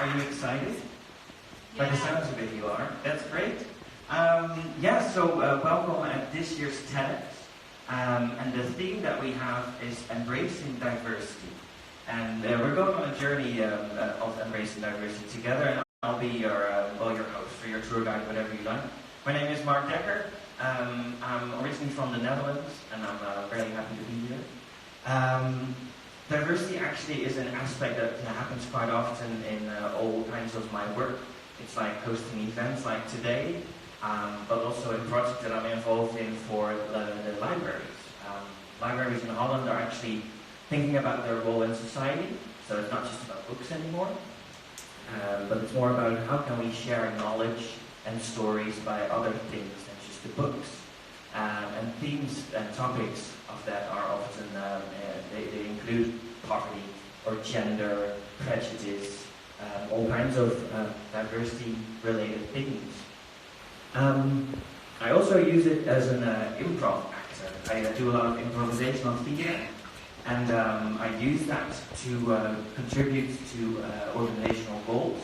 Are you excited? By the sounds of it, you are. That's great. Welcome at this year's TEDx. And the theme that we have is embracing diversity. And we're going on a journey of embracing diversity together. And I'll be your host or your tour guide, whatever you like. My name is Mark Dekker. I'm originally from the Netherlands, and I'm very happy to be here. Diversity actually is an aspect that happens quite often in all kinds of my work. It's like hosting events like today, but also in projects that I'm involved in for the libraries. Libraries in Holland are actually thinking about their role in society, so it's not just about books anymore, but it's more about how can we share knowledge and stories by other things than just the books. And themes and topics of that are often, they include poverty or gender, prejudice, all kinds of diversity-related themes. I also use it as an improv actor. I do a lot of improvisational theatre, and I use that to contribute to organizational goals,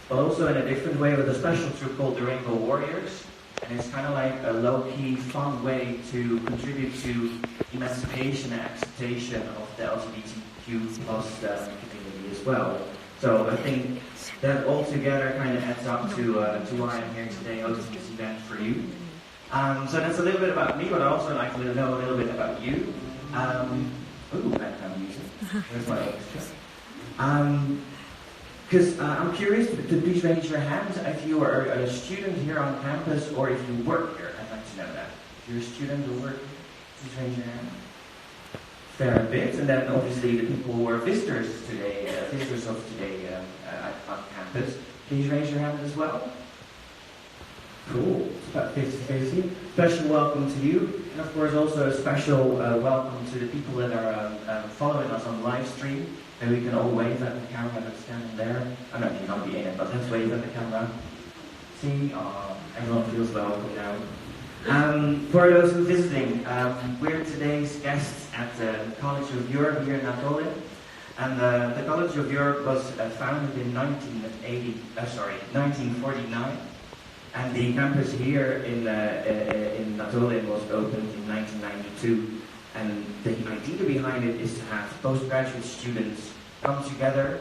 but also in a different way with a special troupe called the Rainbow Warriors. And it's kind of like a low-key, fun way to contribute to emancipation and acceptation of the LGBTQ plus community as well. So I think that all together kind of adds up to why I'm here today hosting this event for you. So that's a little bit about me, but I'd also like to know a little bit about you. Background music. There's my extra. Because I'm curious to please raise your hand if you are a student here on campus or if you work here. I'd like to know that. If you're a student or work here, please raise your hand. Fair bit. And then obviously the people who are visitors today, on campus, please raise your hand as well. Cool. It's about 50-50. Special welcome to you. And of course also a special welcome to the people that are following us on live stream. And we can all wave at the camera that's standing there. I'm not going to be in it, but let's wave at the camera. See? Everyone feels welcome now. For those who are visiting, we're today's guests at the College of Europe here in Anatolia. And the College of Europe was founded in 1949. And the campus here in Anatolia was opened in 1992. And the idea behind it is to have postgraduate students come together,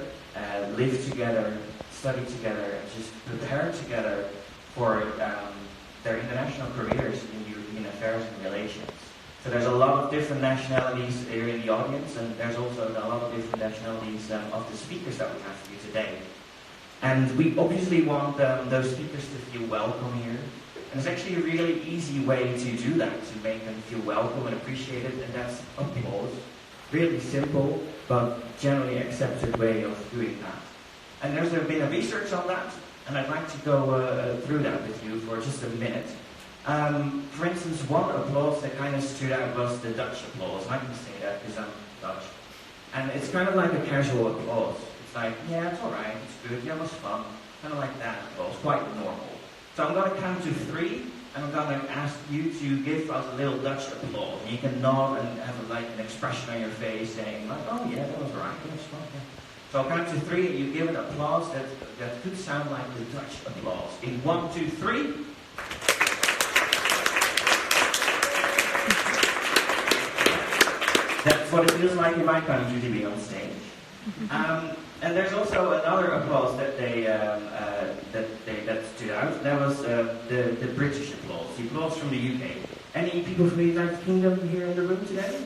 live together, study together, and just prepare together for their international careers in European affairs and relations. So there's a lot of different nationalities here in the audience, and there's also a lot of different nationalities of the speakers that we have here today. And we obviously want those speakers to feel welcome here. And it's actually a really easy way to do that, to make them feel welcome and appreciated, and that's applause. Really simple, but generally accepted way of doing that. And there's been a research on that, and I'd like to go through that with you for just a minute. For instance, one applause that kind of stood out was the Dutch applause. I can say that because I'm Dutch. And it's kind of like a casual applause. It's like, yeah, it's alright, it's good, yeah, it was fun. Kind of like that applause, quite normal. So I'm going to count to 3, and I'm going to ask you to give us a little Dutch applause. You can nod and have an expression on your face saying, like, oh yeah, that was right, that was fun. Yeah. So I'll count to 3, and you give an applause that could sound like the Dutch applause. In 1, 2, 3. That's what it feels like in my country to be on stage. And there's also another applause that that stood out. That was the British applause, the applause from the UK. Any people from the United Kingdom here in the room today?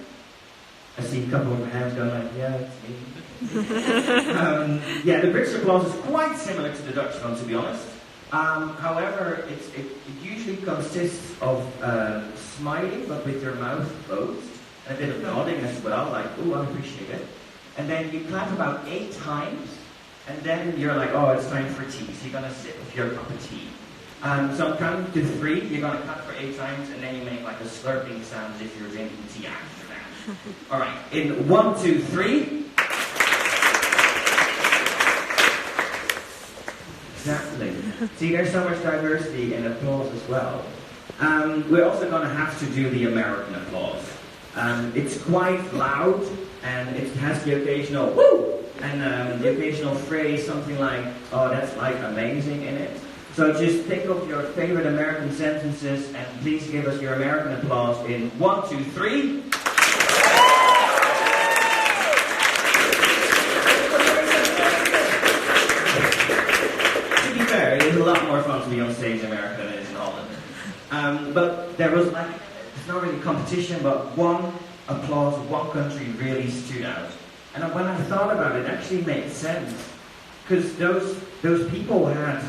I see a couple of hands going like, yeah, it's me. Yeah, the British applause is quite similar to the Dutch one, to be honest. However, it usually consists of smiling, but with your mouth closed, and a bit of nodding as well, like, ooh, I appreciate it. And then you clap about 8 times, and then you're like, oh, it's time for tea. So you're going to sit with your cup of tea. So I'm counting to 3, you're going to clap for 8 times, and then you make like a slurping sound as if you're drinking tea after that. All right, in 1, 2, 3. Exactly. See, there's so much diversity in applause as well. We're also going to have to do the American applause. It's quite loud, and it has the occasional woo, and the occasional phrase, something like, oh, that's like amazing in it. So just pick up your favorite American sentences and please give us your American applause in 1, 2, 3. To be fair, it is a lot more fun to be on stage in America than it is in Holland. But there was like, it's not really competition, but one applause, one country really stood out. And when I thought about it, it actually made sense. Because those people had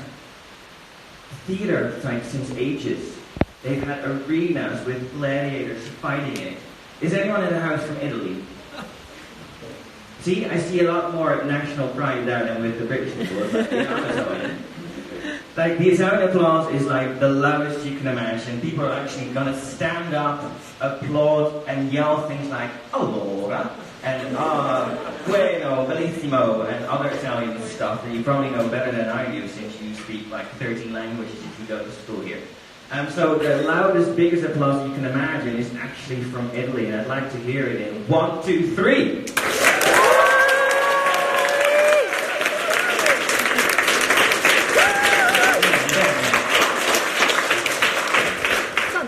theater like since ages. They've had arenas with gladiators fighting in it. Is anyone in the house from Italy? See, I see a lot more national pride there than with the British people. Like the Italian applause is like the loudest you can imagine. People are actually gonna stand up, applaud, and yell things like "Allora" and "Bueno, bellissimo" and other Italian stuff that you probably know better than I do since you speak like 13 languages if you go to school here. So the loudest, biggest applause you can imagine is actually from Italy, and I'd like to hear it in 1, 2, 3.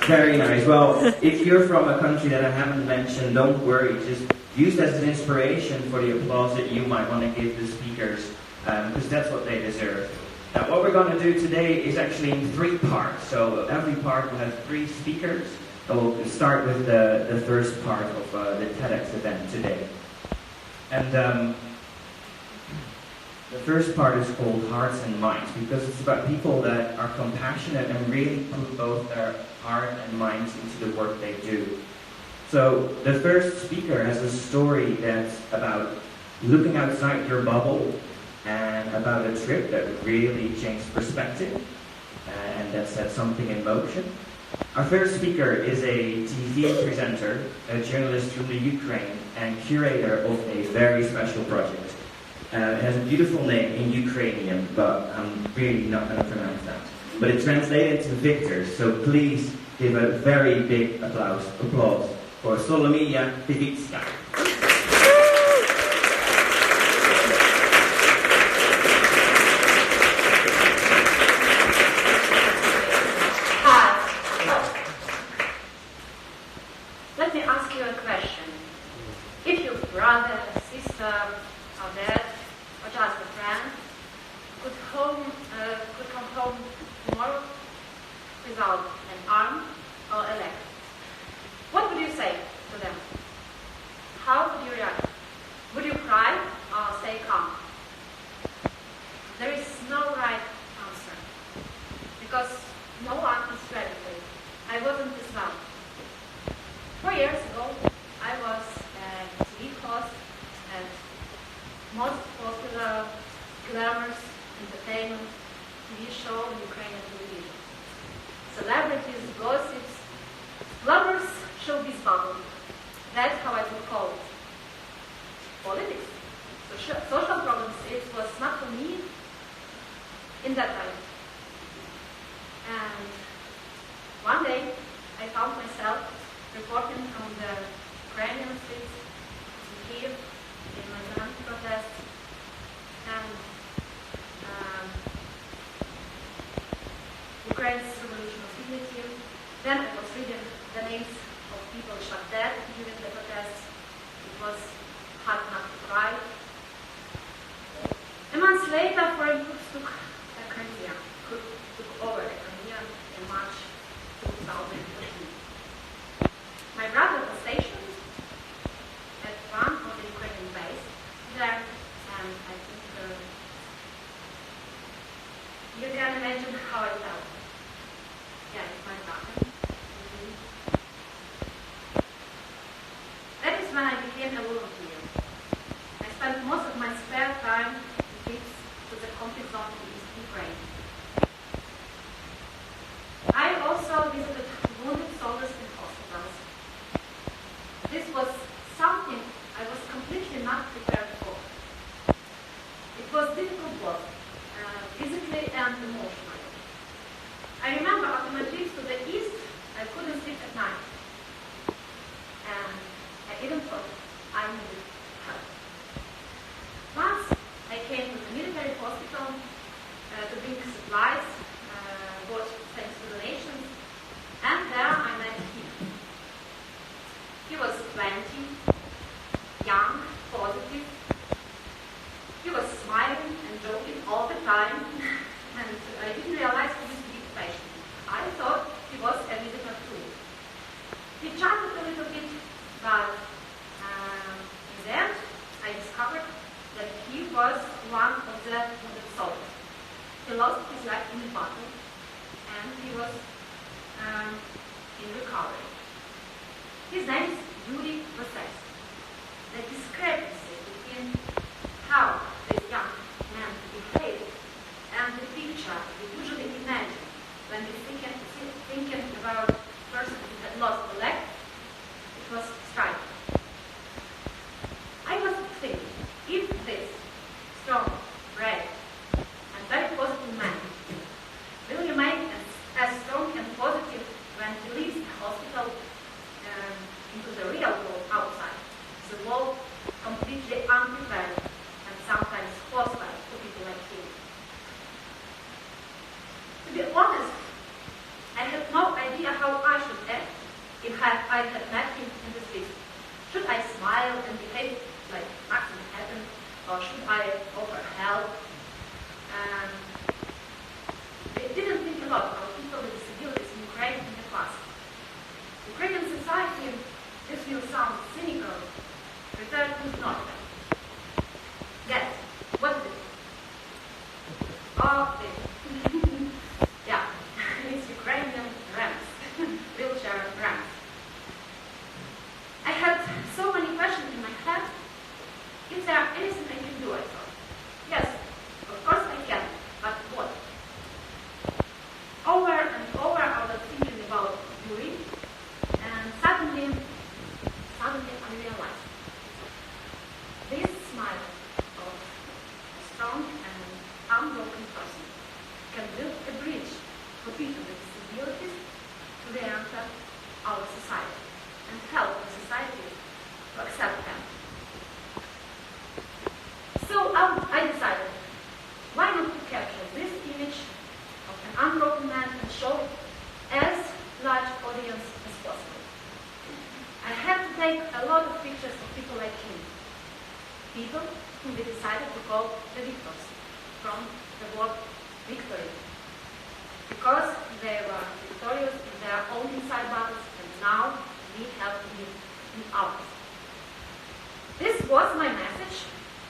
Very nice. Well, if you're from a country that I haven't mentioned, don't worry. Just use that as an inspiration for the applause that you might want to give the speakers, because that's what they deserve. Now, what we're going to do today is actually in 3 parts. So every part will have 3 speakers. So we'll start with the first part of the TEDx event today. And the first part is called Hearts and Minds, because it's about people that are compassionate and really put both their heart and minds into the work they do. So the first speaker has a story that's about looking outside your bubble and about a trip that really changed perspective and that set something in motion. Our first speaker is a TV presenter, a journalist from the Ukraine, and curator of a very special project. It has a beautiful name in Ukrainian, but I'm really not going to pronounce that. But it's translated to Victor, so please give a very big applause for Solomії Vítvický. Let me ask you a question. If your brother, sister, or dad, or just a friend could come home tomorrow without an arm or a leg, what would you say to them? How would you react? Would you cry or stay calm? There is no right answer, because no one is ready for it. I wasn't as well. 4 years ago, I was a TV host at most popular glamorous entertainment TV show in Ukrainian television. Celebrities, gossips, lovers, showbiz bubble. That's how I would call it. Politics, social problems, it was not for me in that time. And one day, I found myself reporting on the Ukrainian streets in Kiev in my protest, and Ukraine's revolution of dignity. Then I was reading the names of people shot dead during the protests. It was hard not to cry. A month later, foreign troops took over Crimea in March 2013. My brother was stationed at one of the Ukrainian base there, and I think you can imagine how I felt. Yeah, it's my brother. That is when I became a volunteer. I spent most of my spare time in trips to the conflict zone in East was one of the soldiers. He lost his life in the battle, and he was in recovery. His name is Yuri Vasek. The discrepancy between how this young man behaved and the picture we usually imagine when we thinking about a person who had lost a leg, it was striking. I was thinking, if this strong, brave, and very positive man will remain as strong and positive when he leaves the hospital into the real world outside, the world completely unprepared and sometimes hostile to people like him. To be honest, I had no idea how I should act if I had met him in the street. Should I smile and behave like nothing happened, or should I offer help? I didn't think a lot about people with disabilities in Ukraine in the past. Ukrainian society, this will sound cynical, prepared to ignore them. Yes, what is it? Oh, yeah, it's Ukrainian ramps, wheelchair ramps. I had so many questions in my head. Is there anything I can do, I thought? Yes, of course I can, but what? Over and over I was thinking about Yuri, and suddenly I realized this smile of a strong and unbroken person can build a bridge for people with disabilities to re-enter our society and help the society to accept them. So I decided, why not to capture this image of an unbroken man and show it as large audience as possible. I had to take a lot of pictures of people like him, people whom we decided to call the victors, from the word victory, because they were victorious in their own inside battles, and now we have to live in ours. This was my message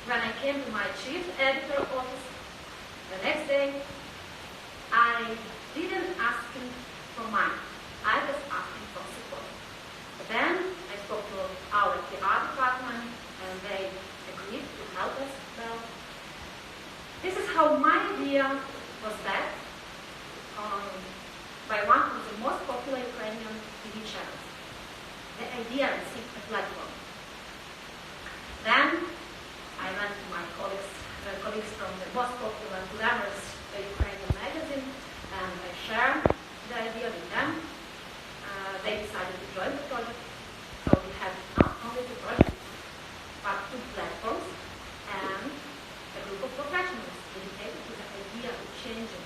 when I came to my chief editor office. The next day, I didn't ask him for money. I was asking for support. But then I spoke to our PR department, and they agreed to help us well. This is how my idea was backed by one of the most popular Ukrainian TV channels. The idea received a platform. Then I went to my colleagues from the most popular glamorous Ukrainian magazine, and I shared the idea with them. They decided to join the project. So we had not only the project, but 2 platforms and a group of professionals dedicated to the idea of changing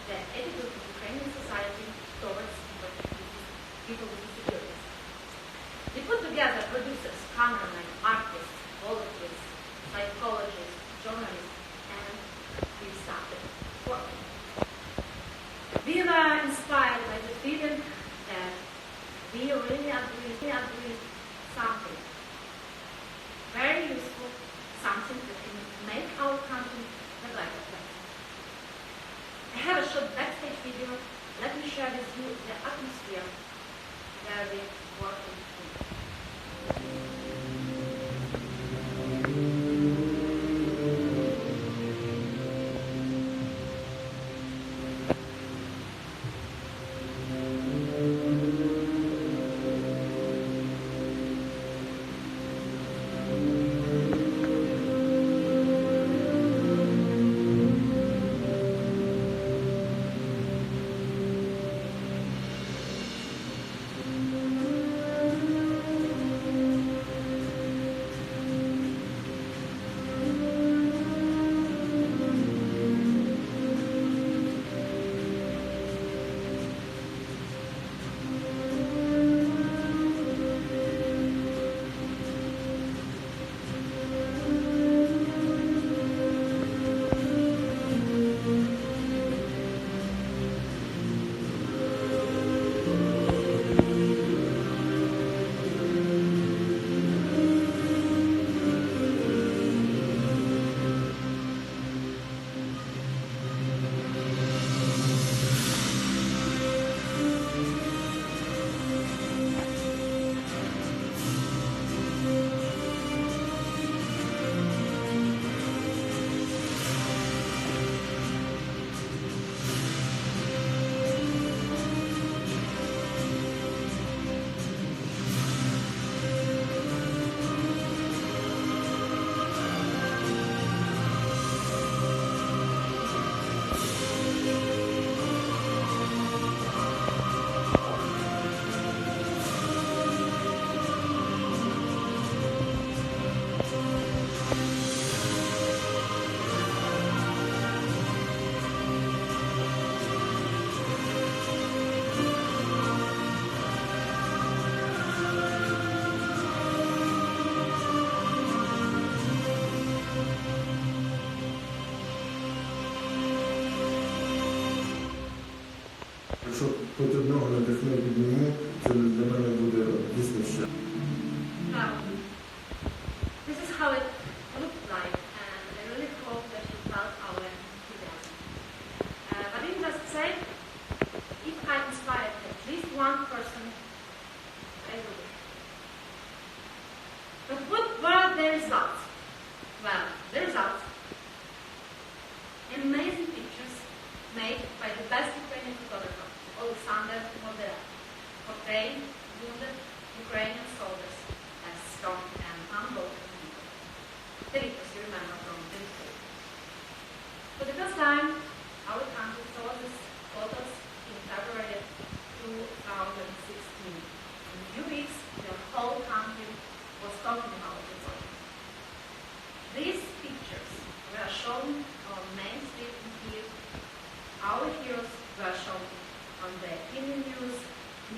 the attitude of Ukrainian society towards people with disabilities. We put якщо хоч одного надихну підніму, це для мене буде дійсно ще. Now, this is how it looked like, and I really hope that you felt our enthusiasm. But let me just say, if I inspired at least one person, I will do it. But what were the results? Well, the results, amazing pictures made by the best Ukrainian photographer, Alexander Modera, portraying wounded Ukrainian soldiers as strong and unbroken people. The pictures you remember from the report. For the first time, our country saw these photos in February 2016. In a few weeks, the whole country was talking about the photos. These pictures were shown on Main Street in Kyiv. Our heroes were shown on the evening news,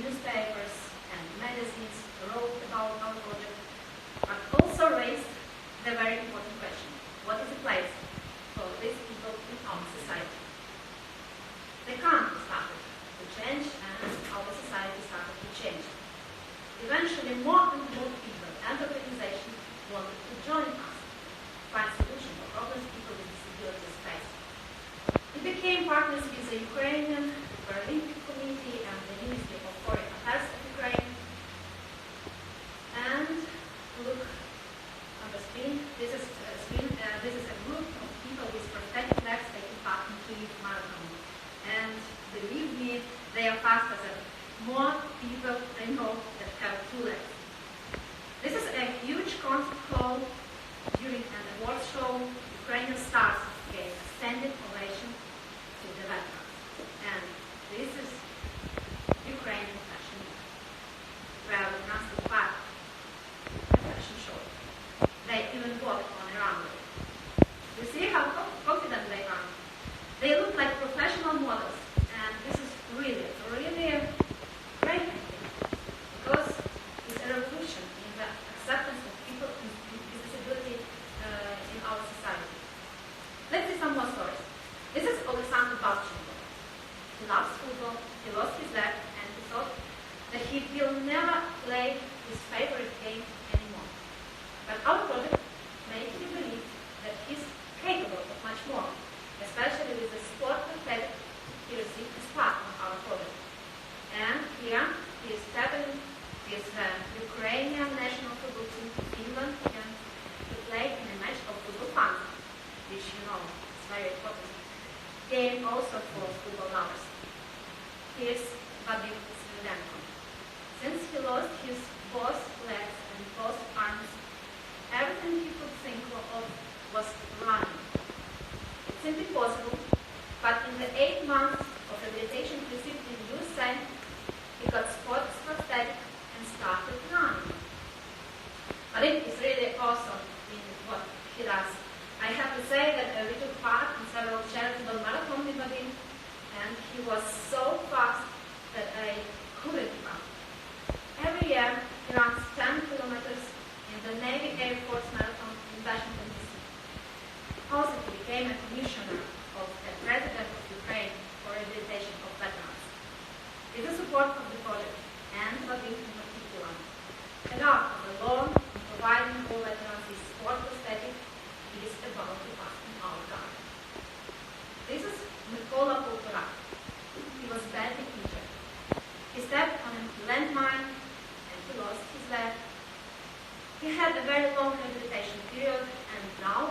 newspapers and magazines wrote about our project, but also raised the very important question: what is the place for these people in our society? The country started to change, and our society started to change. Eventually, more and more people and organizations wanted to join us, find solutions for problems people with disabilities face. We became partners with the Ukrainian Paralympic Committee and the Ministry of Foreign Affairs of Ukraine. And look on the screen. This is a group of people with prosthetic legs taking part in Kyiv Marathon. And believe me, they are faster than more people I know that have two legs. This is a huge concert hall during an awards show. Ukrainian stars gave a standing ovation to the veterans. And this is Ukrainian fashion, where we must take part in a fashion show. They even walked on a runway. You see how confident they are? They look like professional models, and this is really, really great, I think, because it's a revolution in the acceptance of people with disability in our society. Let's see some more stories. This is Alexander Balchenko. He loves football, he lost his leg, and he thought that he will never play his favorite game anymore. But our project made him believe that he's capable of much more, especially with the sport credit he received as part of our project. And here he is traveling with the Ukrainian national football team to Finland and to play in a match of football fans, which you know is very important game also for football lovers. Here's Vadim Svilenko. Since he lost his both legs and both arms, everything he could think of was running. It's simply possible, but in the 8 months of rehabilitation he received in USA, he got sports prosthetic and started running. Vadim is really awesome in what he does. I have to say that we took part in several charitable marathons with Vadim, and he was so fast that I couldn't keep up. Every year he runs 10 kilometers in the Navy Air Force Marathon in Washington, D.C. Also, he became a commissioner of the President of Ukraine for rehabilitation of veterans. With the support of the project, and Vadim in particular, the art of the law in providing all veterans with sport prosthetics is about to pass in our country. This is Mykola Poltorak. He was badly injured. He stepped on a landmine and he lost his leg. He had a very long rehabilitation period, and now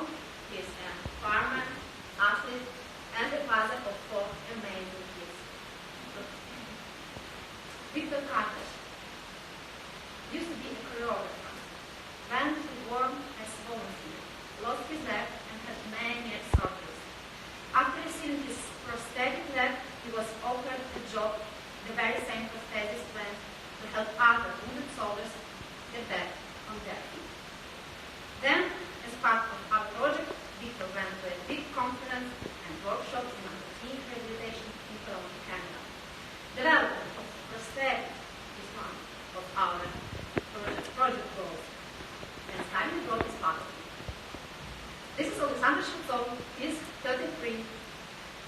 he is a farmer, athlete, and the father of 4 amazing kids. Victor Kartash used to be a choreographer, went to war as a volunteer, lost his leg, and had many surgeries. After receiving his prosthetic leg, he was offered a job the very same prosthesis plant to help other wounded soldiers get back on their feet. Then, as part of our project, Victor went to a big conference and workshop in orthopedic rehabilitation in Toronto, Canada. Development of prosthetic is one of our project goals, and Stalin brought his part of it. This is Alexander Shevtsov. He's 33.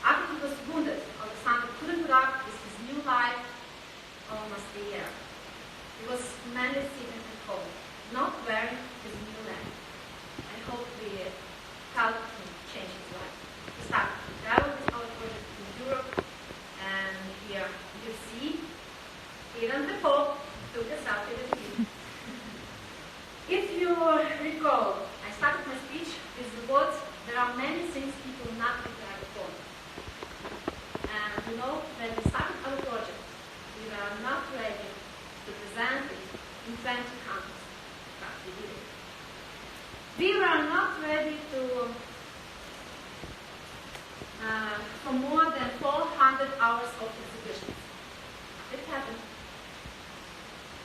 After he was wounded, Alexander couldn't put up with his new life a year. He was mainly sitting at home, not wearing his new lamp. I hope we helped him change his life. He started to travel with our project in Europe, and here you see even the Pope took a selfie with him. If you recall, I started my speech with the words, there are many things people not prepared for. And you know, when we started our project, we were not ready to present it in 20 countries. But we did it. We were not ready to for more than 400 hours of exhibitions. It happened.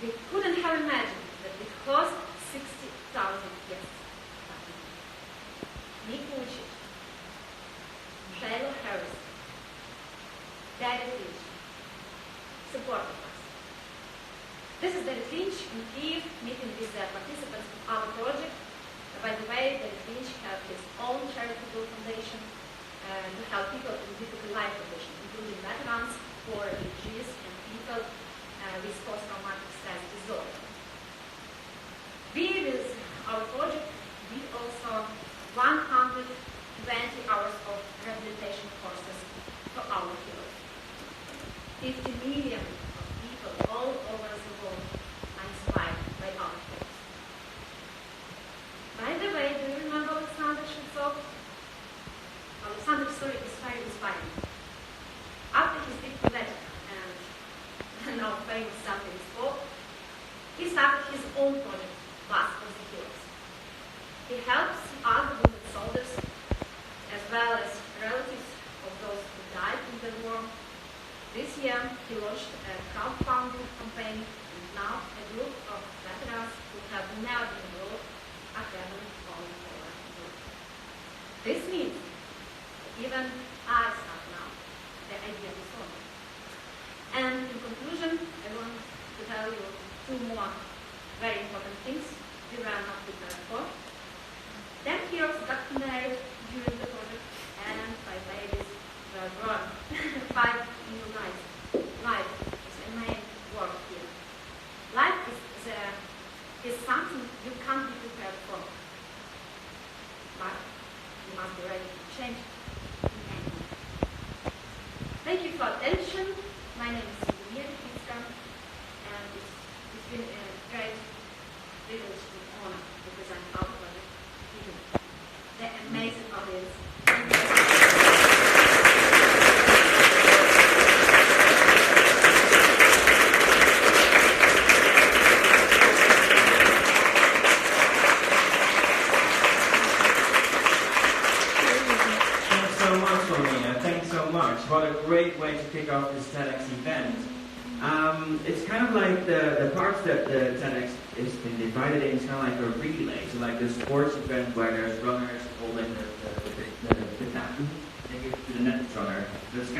We couldn't have imagined that it cost 60,000 guests. Nick Vucic, Taylor Harris, David Lynch supported us. This is David Lynch in Kyiv meeting with the participants of our project. By the way, David Lynch has his own charitable foundation to help people in difficult life conditions, including veterans, poor refugees, and people with post-traumatic stress disorder. We, with our project, did also 120 hours of rehabilitation courses for our heroes. 50 million of people all over the world are inspired by our heroes. By the way, do you remember Alexander Shevtsov? Alexander's story is very inspiring. After his big poetic and now famous selfie spoke, he started his own project, Bus of the Heroes. He helps other wounded soldiers as well as relatives of those who died in the war. This year, he launched a crowdfunding campaign, and now a group of veterans who have never been enrolled are having fallen over the group. This means that even I start now the idea is on. And in conclusion, I want to tell you two more very important things we were not prepared for. 10 heroes got married during the project, and 5 babies were born. 5 new lives. Life is the main word here. Life is something you can't be prepared for. But you must be ready to change it in any way. Thank you for attention. My name is Solomії, and it's been a great privilege and honor to present our project to you, the amazing audience. What a great way to kick off this TEDx event. It's kind of like the parts that the TEDx has been divided in, it's kind of like a relay. So like the sports event where there's runners holding the baton, they give it to the next runner. So it's kind of